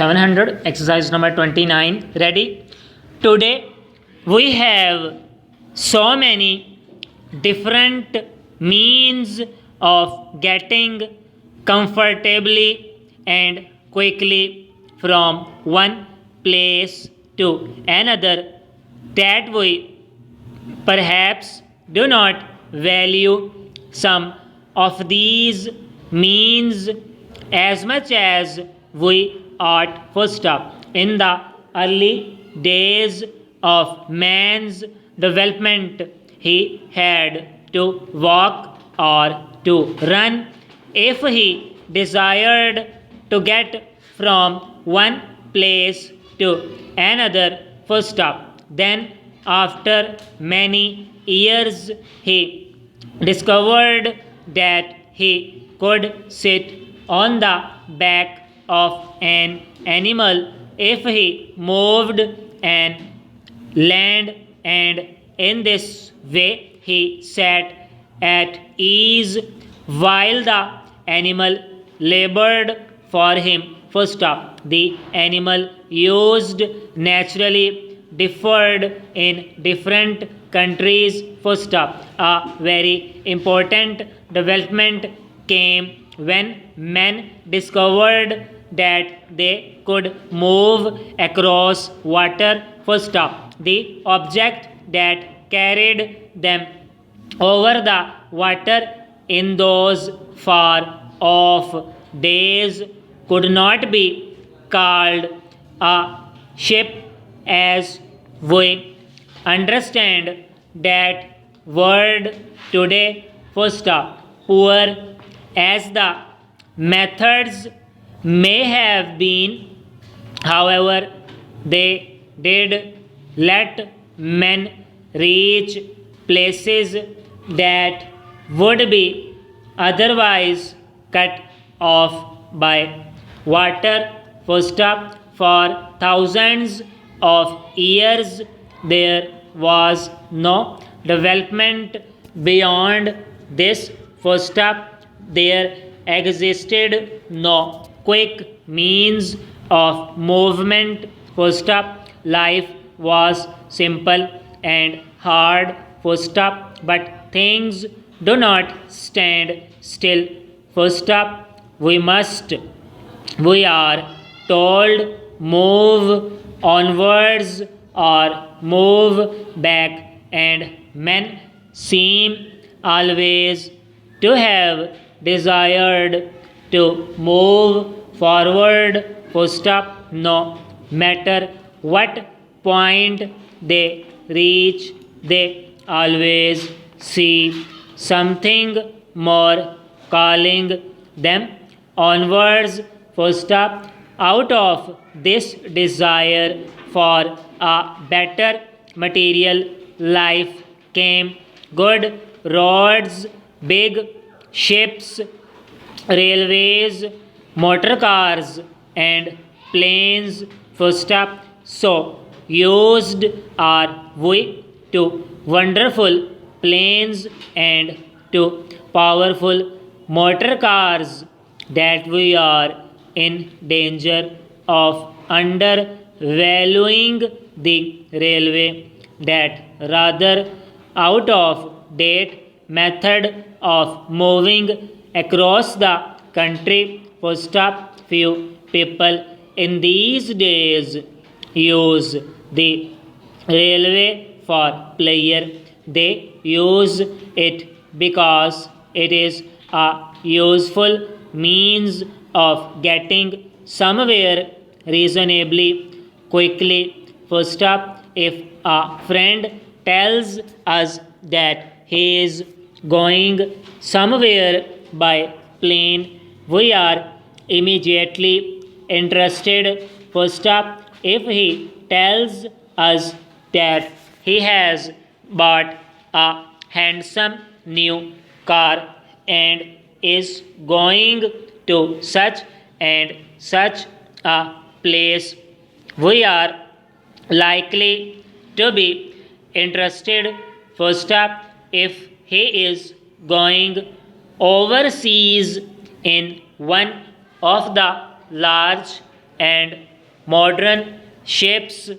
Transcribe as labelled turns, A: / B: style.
A: 700, exercise number 29. Ready? Today we have so many different means of getting comfortably and quickly from one place to another that we perhaps do not value some of these means as much as we ought. First up, in the early days of man's development, he had to walk or to run if he desired to get from one place to another. First up, then after many years, he discovered that he could sit on the back of an animal if he moved and land, and in this way he sat at ease while the animal labored for him. First up, the animal used naturally differed in different countries. First up, a very important development came when men discovered that they could move across water. First up, the object that carried them over the water in those far off days could not be called a ship as we understand that word today. First up, poor as the methods may have been, however, they did let men reach places that would be otherwise cut off by water. First up, for thousands of years there was no development beyond this. First up, there existed no quick means of movement. First up, life was simple and hard. First up, but things do not stand still. First up, we are told, move onwards or move back, and men seem always to have desired to move forward. First up, no matter what point they reach, they always see something more calling them onwards. First up, out of this desire for a better material life came good roads, big ships, railways, motor cars, and planes. First up, so used are we to wonderful planes and to powerful motor cars that we are in danger of undervaluing the railway, that rather out of date method of moving across the country. First up, few people in these days use the railway for pleasure. They use it because it is a useful means of getting somewhere reasonably quickly. First up, if a friend tells us that he is going somewhere by plane, we are immediately interested. First up, if he tells us that he has bought a handsome new car and is going to such and such a place, we are likely to be interested. First up, if he is going overseas in one of the large and modern shapes